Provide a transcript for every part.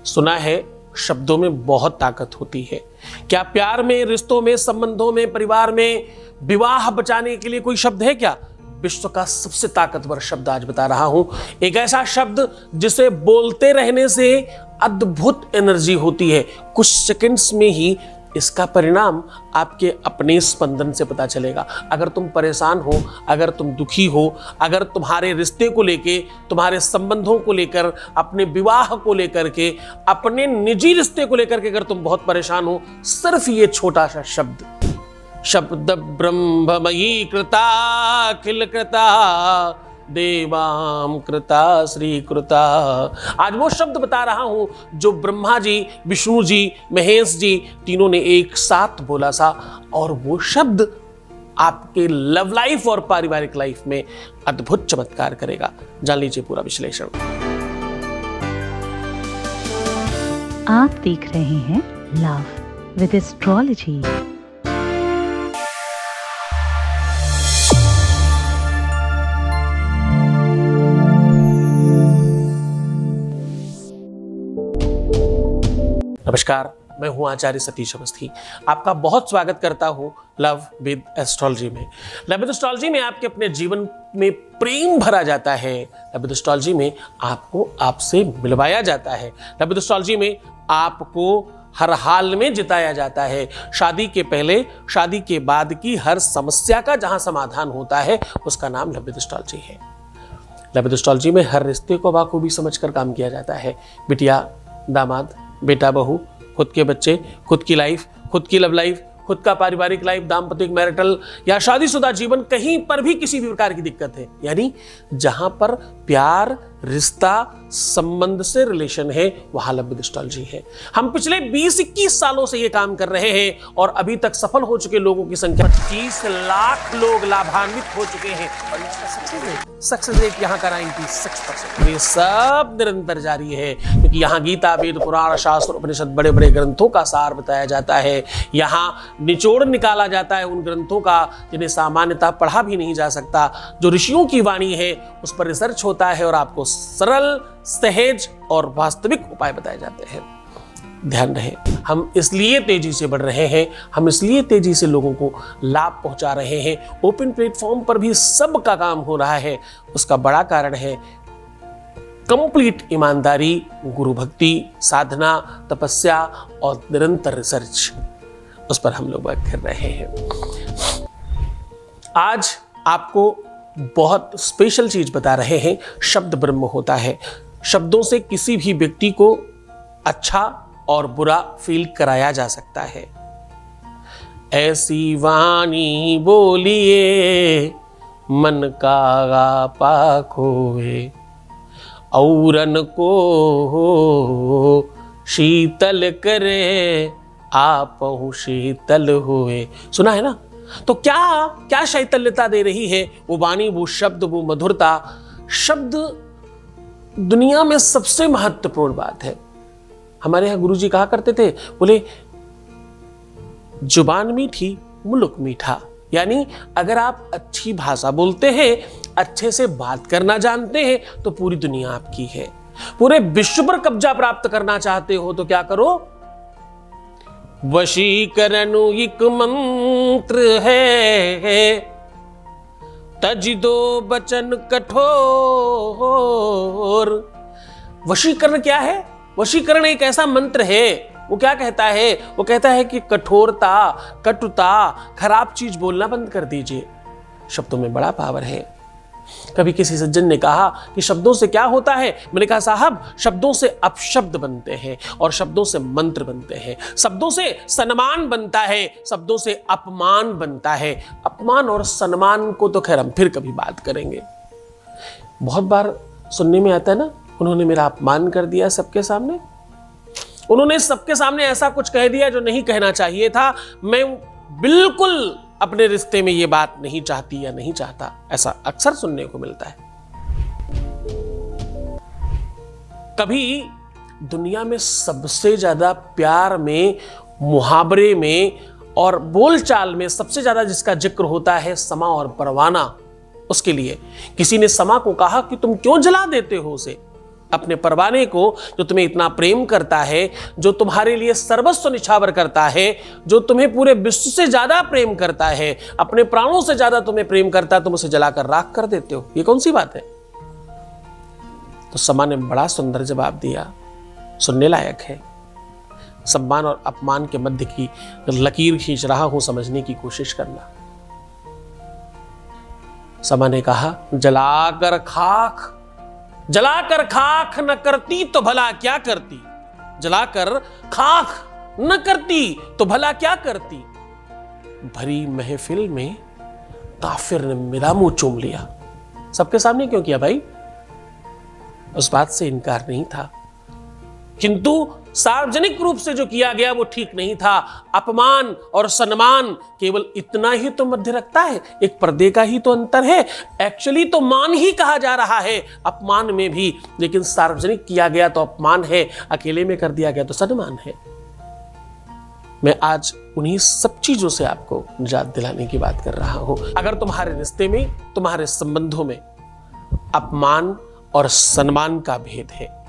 सुना है शब्दों में बहुत ताकत होती है। क्या प्यार में, रिश्तों में, संबंधों में, परिवार में, विवाह बचाने के लिए कोई शब्द है क्या? विश्व का सबसे ताकतवर शब्द आज बता रहा हूं। एक ऐसा शब्द जिसे बोलते रहने से अद्भुत एनर्जी होती है। कुछ सेकंड्स में ही इसका परिणाम आपके अपने स्पंदन से पता चलेगा। अगर तुम परेशान हो, अगर तुम दुखी हो, अगर तुम्हारे रिश्ते को लेके, तुम्हारे संबंधों को लेकर, अपने विवाह को लेकर के, अपने निजी रिश्ते को लेकर के अगर तुम बहुत परेशान हो, सिर्फ ये छोटा सा शब्द ब्रह्ममयी कृता अखिल कृता देवाम कृता श्री कृता, आज वो शब्द बता रहा हूं जो ब्रह्मा जी, विष्णु जी, महेश जी तीनों ने एक साथ बोला था, और वो शब्द आपके लव लाइफ और पारिवारिक लाइफ में अद्भुत चमत्कार करेगा। जान लीजिए पूरा विश्लेषण। आप देख रहे हैं लव विद एस्ट्रोलॉजी। नमस्कार, मैं हूं आचार्य सतीश अवस्थी। आपका बहुत स्वागत करता हूं लव विद एस्ट्रोलॉजी में। लव विद एस्ट्रोलॉजी में आपके अपने जीवन में प्रेम भरा जाता है। लव विद एस्ट्रोलॉजी में आपको आपसे मिलवाया जाता है। लव विद एस्ट्रोलॉजी में आपको हर हाल में जिताया जाता है। शादी के पहले, शादी के बाद की हर समस्या का जहां समाधान होता है उसका नाम लव विद एस्ट्रोलॉजी है। लव विद एस्ट्रोलॉजी में हर रिश्ते को बाखूबी समझकर काम किया जाता है। बिटिया, दामाद, बेटा, बहू, खुद के बच्चे, खुद की लाइफ, खुद की लव लाइफ, खुद का पारिवारिक लाइफ, दाम्पतिक, मैरिटल या शादीशुदा जीवन, कहीं पर भी किसी भी प्रकार की दिक्कत है, यानी जहां पर प्यार, रिश्ता, संबंध से रिलेशन है, वहां लव विद एस्ट्रोलॉजी है। हम पिछले 20-21 सालों से ये काम कर रहे हैं और अभी तक सफल हो चुके लोगों की संख्या 25 लाख लोग लाभान्वित हो चुके हैं। और इसका सक्सेस रेट यहाँ का 96%। ये सब निरंतर जारी है क्योंकि यहाँ गीता, वेद, पुराण, शास्त्र, उपनिषद, बड़े बड़े ग्रंथों का सार बताया जाता है। यहाँ निचोड़ निकाला जाता है उन ग्रंथों का जिन्हें सामान्यतः पढ़ा भी नहीं जा सकता। जो ऋषियों की वाणी है उस पर रिसर्च होता है और आपको सरल, सहज और वास्तविक उपाय बताए जाते हैं। ध्यान रहे, हम इसलिए तेजी से बढ़ रहे हैं, हम इसलिए तेजी से लोगों को लाभ पहुंचा रहे हैं, ओपन प्लेटफॉर्म पर भी सबका काम हो रहा है। उसका बड़ा कारण है कंप्लीट ईमानदारी, गुरु भक्ति, साधना, तपस्या और निरंतर रिसर्च। उस पर हम लोग वर्क कर रहे हैं। आज आपको बहुत स्पेशल चीज बता रहे हैं। शब्द ब्रह्म होता है। शब्दों से किसी भी व्यक्ति को अच्छा और बुरा फील कराया जा सकता है। ऐसी वाणी बोलिए मन का आपा खोए, औरन को शीतल करे आपहु शीतल हुए। सुना है ना? तो क्या क्या शैतल्यता दे रही है वो वाणी, वो शब्द, वो मधुरता। शब्द दुनिया में सबसे महत्वपूर्ण बात है। हमारे यहां गुरुजी कहा करते थे, बोले जुबान मीठी मुल्क मीठा, यानी अगर आप अच्छी भाषा बोलते हैं, अच्छे से बात करना जानते हैं तो पूरी दुनिया आपकी है। पूरे विश्व पर कब्जा प्राप्त करना चाहते हो तो क्या करो? वशीकरण एक मंत्र है, तज दो बचन कठोर। वशीकरण क्या है? वशीकरण एक ऐसा मंत्र है। वो क्या कहता है? वो कहता है कि कठोरता, कटुता, खराब चीज बोलना बंद कर दीजिए। शब्दों में बड़ा पावर है। कभी किसी सज्जन ने कहा कि शब्दों से क्या होता है? मैंने कहा साहब, शब्दों से अपशब्द बनते हैं और शब्दों से मंत्र बनते हैं। शब्दों से सम्मान बनता है, शब्दों से अपमान बनता है। अपमान और सम्मान को तो खैर हम फिर कभी बात करेंगे। बहुत बार सुनने में आता है ना, उन्होंने मेरा अपमान कर दिया सबके सामने, उन्होंने सबके सामने ऐसा कुछ कह दिया जो नहीं कहना चाहिए था। मैं बिल्कुल अपने रिश्ते में ये बात नहीं चाहती या नहीं चाहता। ऐसा अक्सर सुनने को मिलता है। कभी दुनिया में सबसे ज्यादा प्यार में, मुहावरे में और बोलचाल में सबसे ज्यादा जिसका जिक्र होता है समा और परवाना। उसके लिए किसी ने समा को कहा कि तुम क्यों जला देते हो उसे? अपने परवाने को, जो तुम्हें इतना प्रेम करता है, जो तुम्हारे लिए सर्वस्व निछावर करता है, जो तुम्हें पूरे विश्व से ज्यादा प्रेम करता है, अपने प्राणों से ज्यादा तुम्हें प्रेम करता है, तुम उसे जलाकर राख कर देते हो, ये कौन सी बात है? तो समा ने बड़ा सुंदर जवाब दिया, सुनने लायक है। सम्मान और अपमान के मध्य की लकीर खींच रहा हूं, समझने की कोशिश करना। समा ने कहा, जलाकर खाक न करती तो भला क्या करती, जलाकर खाक न करती तो भला क्या करती। भरी महफिल में काफिर ने मेरा मुंह चूम लिया। सबके सामने क्यों किया भाई? उस बात से इनकार नहीं था, किंतु सार्वजनिक रूप से जो किया गया वो ठीक नहीं था। अपमान और सम्मान केवल इतना ही तो मध्य रखता है, एक पर्दे का ही तो अंतर है। एक्चुअली तो मान ही कहा जा रहा है अपमान में भी, लेकिन सार्वजनिक किया गया तो अपमान है, अकेले में कर दिया गया तो सम्मान है। मैं आज उन्हीं सब चीजों से आपको निजात दिलाने की बात कर रहा हूं। अगर तुम्हारे रिश्ते में, तुम्हारे संबंधों में अपमान और सम्मान का भेद है,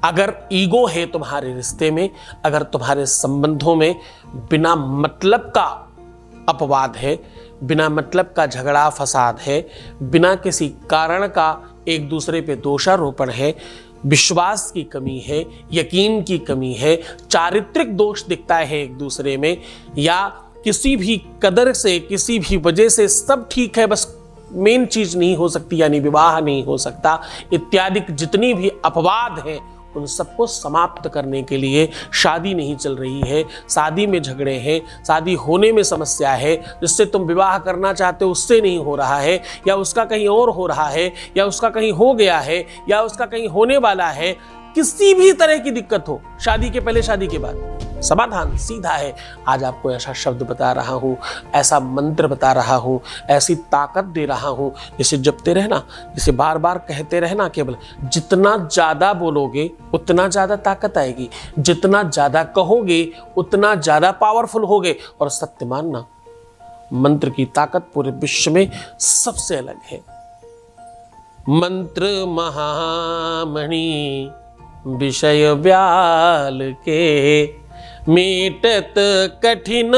अगर ईगो है तुम्हारे रिश्ते में, अगर तुम्हारे संबंधों में बिना मतलब का अपवाद है, बिना मतलब का झगड़ा फसाद है, बिना किसी कारण का एक दूसरे पे दोषारोपण है, विश्वास की कमी है, यकीन की कमी है, चारित्रिक दोष दिखता है एक दूसरे में, या किसी भी कदर से, किसी भी वजह से सब ठीक है, बस मेन चीज नहीं हो सकती यानी विवाह नहीं हो सकता, इत्यादि जितनी भी अपवाद हैं उन सबको समाप्त करने के लिए शादी नहीं चल रही है, शादी में झगड़े हैं, शादी होने में समस्या है, जिससे तुम विवाह करना चाहते हो उससे नहीं हो रहा है, या उसका कहीं और हो रहा है, या उसका कहीं हो गया है, या उसका कहीं होने वाला है, किसी भी तरह की दिक्कत हो, शादी के पहले शादी के बाद, समाधान सीधा है। आज आपको ऐसा शब्द बता रहा हूं, ऐसा मंत्र बता रहा हूं, ऐसी ताकत दे रहा हूं, जिसे जपते रहना, जिसे बार बार कहते रहना। केवल जितना ज्यादा बोलोगे उतना ज्यादा ताकत आएगी, जितना ज्यादा कहोगे उतना ज्यादा पावरफुल होगे। और सत्य मानना, मंत्र की ताकत पूरे विश्व में सबसे अलग है। मंत्र महामणि विषय व्याल के, मीटत कठिन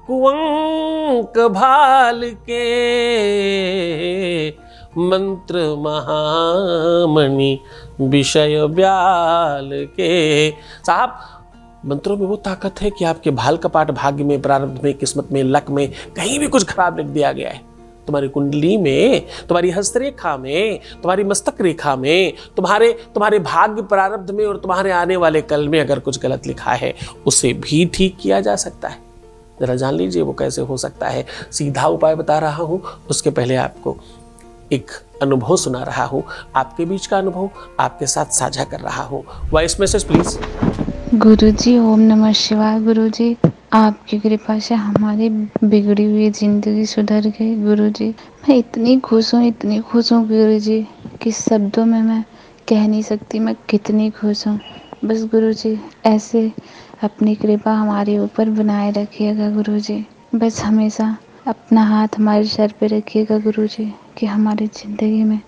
कुअंक भाल के। मंत्र महामणि विषय व्याल के। साहब, मंत्रों में वो ताकत है कि आपके भाल कपाट, भाग्य में, प्रारब्ध में, किस्मत में, लक में कहीं भी कुछ खराब लिख दिया गया है, तुम्हारी कुंडली में, तुम्हारी हस्तरेखा में, तुम्हारी मस्तक रेखा में, तुम्हारे भाग्य प्रारब्ध में और तुम्हारे आने वाले कल में अगर कुछ गलत लिखा है उसे भी ठीक किया जा सकता है। जरा जान लीजिए वो कैसे हो सकता है। सीधा उपाय बता रहा हूं, उसके पहले आपको एक अनुभव सुना रहा हूं, आपके बीच का अनुभव आपके साथ साझा कर रहा हूं। Voice message please. गुरुजी, ओम नमः शिवाय। गुरुजी, आपकी कृपा से हमारी बिगड़ी हुई जिंदगी सुधर गई। गुरुजी, मैं इतनी खुश हूँ गुरुजी, कि शब्दों में मैं कह नहीं सकती मैं कितनी खुश हूँ। बस गुरुजी ऐसे अपनी कृपा हमारे ऊपर बनाए रखिएगा गुरुजी। बस हमेशा अपना हाथ हमारे सर पे रखिएगा गुरुजी, कि हमारी ज़िंदगी में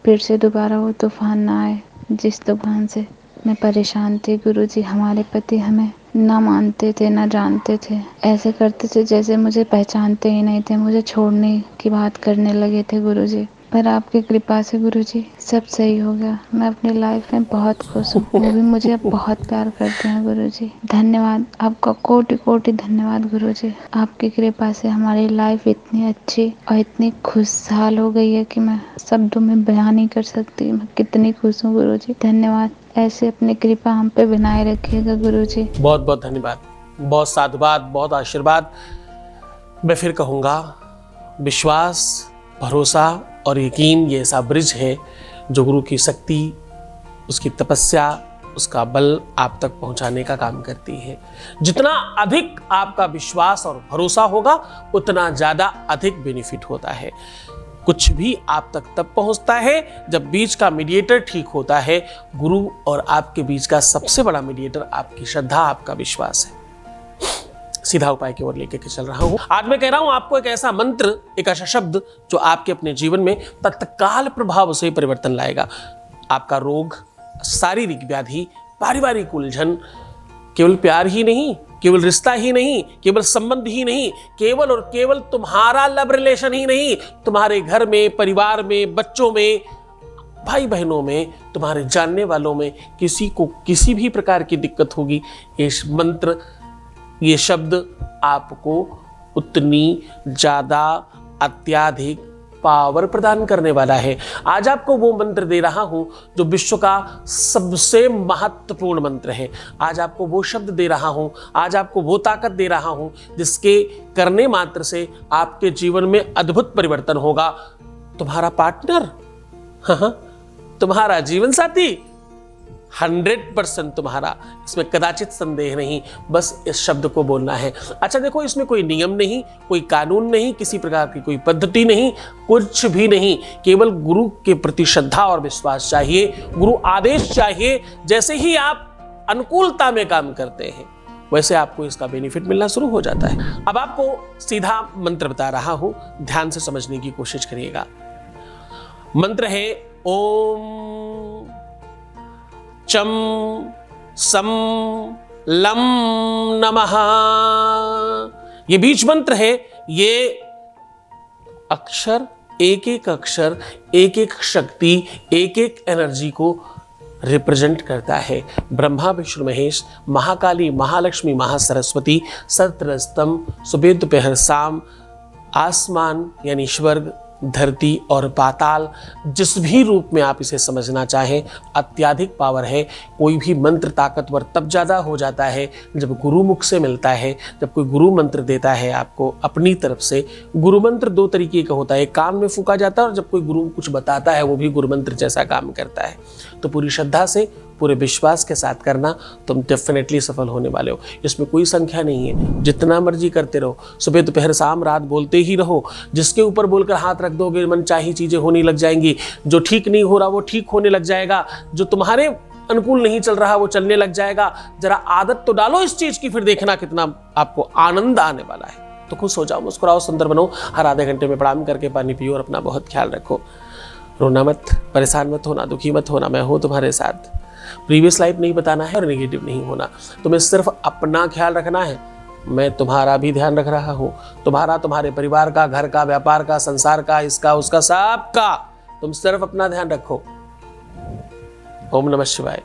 फिर से दोबारा वो तूफान ना आए जिस तूफान से मैं परेशान थी। गुरुजी, हमारे पति हमें ना मानते थे, ना जानते थे, ऐसे करते थे जैसे मुझे पहचानते ही नहीं थे, मुझे छोड़ने की बात करने लगे थे गुरुजी। पर आपकी कृपा से गुरुजी सब सही हो गया। मैं अपनी लाइफ में बहुत खुश हूँ, वो भी मुझे अब बहुत प्यार करते हैं गुरुजी। धन्यवाद, आपका कोटि कोटि धन्यवाद गुरुजी। आपकी कृपा से हमारी लाइफ इतनी अच्छी और इतनी खुशहाल हो गई है कि मैं शब्दों में बयान नहीं कर सकती मैं कितनी खुश हूँ गुरुजी। धन्यवाद, ऐसे अपनी कृपा हम पे बनाए रखिएगा गुरुजी। बहुत बहुत धन्यवाद, बहुत साधुवाद, बहुत आशीर्वाद। मैं फिर कहूँगा, विश्वास, भरोसा और यकीन ये ऐसा ब्रिज है जो गुरु की शक्ति, उसकी तपस्या, उसका बल आप तक पहुंचाने का काम करती है। जितना अधिक आपका विश्वास और भरोसा होगा उतना ज़्यादा अधिक बेनिफिट होता है। कुछ भी आप तक तब पहुंचता है जब बीच का मीडिएटर ठीक होता है। गुरु और आपके बीच का सबसे बड़ा मीडिएटर आपकी श्रद्धा, आपका विश्वास है। सीधा उपाय की ओर लेके चल रहा हूं। आज मैं कह रहा हूं आपको एक ऐसा मंत्र, एक ऐसा शब्द जो आपके अपने जीवन में तत्काल प्रभाव से परिवर्तन लाएगा। आपका रोग, शारीरिक व्याधि, पारिवारिक उलझन, केवल प्यार ही नहीं, केवल रिश्ता ही नहीं, केवल संबंध ही नहीं, केवल और केवल तुम्हारा लव रिलेशन ही नहीं, तुम्हारे घर में, परिवार में, बच्चों में, भाई बहनों में, तुम्हारे जानने वालों में किसी को किसी भी प्रकार की दिक्कत होगी, ये मंत्र, ये शब्द आपको उतनी ज्यादा अत्याधिक पावर प्रदान करने वाला है। आज आपको वो मंत्र दे रहा हूं जो विश्व का सबसे महत्वपूर्ण मंत्र है। आज आपको वो शब्द दे रहा हूं, आज आपको वो ताकत दे रहा हूं जिसके करने मात्र से आपके जीवन में अद्भुत परिवर्तन होगा। तुम्हारा पार्टनर, हाँ, तुम्हारा जीवन साथी 100% तुम्हारा, इसमें कदाचित संदेह नहीं, बस इस शब्द को बोलना है। अच्छा देखो, इसमें कोई नियम नहीं, कोई कानून नहीं, किसी प्रकार की कोई पद्धति नहीं, कुछ भी नहीं, केवल गुरु के प्रति श्रद्धा और विश्वास चाहिए, गुरु आदेश चाहिए। जैसे ही आप अनुकूलता में काम करते हैं वैसे आपको इसका बेनिफिट मिलना शुरू हो जाता है। अब आपको सीधा मंत्र बता रहा हूं, ध्यान से समझने की कोशिश करिएगा। मंत्र है ओम चम सम लम नमः। ये बीज मंत्र है। ये अक्षर, एक एक अक्षर, एक एक शक्ति, एक एक एनर्जी को रिप्रेजेंट करता है। ब्रह्मा, विष्णु, महेश, महाकाली, महालक्ष्मी, महासरस्वती, सत्रस्तम, सुबह दोपहर शाम, आसमान यानी स्वर्ग, धरती और पाताल, जिस भी रूप में आप इसे समझना चाहें, अत्याधिक पावर है। कोई भी मंत्र ताकतवर तब ज़्यादा हो जाता है जब गुरु मुख से मिलता है, जब कोई गुरु मंत्र देता है आपको अपनी तरफ से। गुरु मंत्र दो तरीके का होता है, एक कान में फूंका जाता है और जब कोई गुरु कुछ बताता है वो भी गुरु मंत्र जैसा काम करता है। तो पूरी श्रद्धा से, पूरे विश्वास के साथ करना, तुम डेफिनेटली सफल होने वाले हो। इसमें कोई संख्या नहीं है, जितना मर्जी करते रहो, सुबह दोपहर शाम रात बोलते ही रहो। जिसके ऊपर बोलकर हाथ रख दोगे मन चाही चीजें होने लग जाएंगी। जो ठीक नहीं हो रहा वो ठीक होने लग जाएगा, जो तुम्हारे अनुकूल नहीं चल रहा वो चलने लग जाएगा। जरा आदत तो डालो इस चीज की, फिर देखना कितना आपको आनंद आने वाला है। तो खुश हो जाओ, मुस्कुराओ, सुंदर बनो। हर आधे घंटे में प्रणाम करके पानी पियो और अपना बहुत ख्याल रखो। रोना मत, परेशान मत होना, दुखी मत होना, मैं हूं तुम्हारे साथ। प्रीवियस लाइफ नहीं बताना है और नेगेटिव नहीं होना। तुम्हें सिर्फ अपना ख्याल रखना है, मैं तुम्हारा भी ध्यान रख रहा हूं। तुम्हारा, तुम्हारे परिवार का, घर का, व्यापार का, संसार का, इसका उसका, सबका। तुम सिर्फ अपना ध्यान रखो। ओम नमः शिवाय।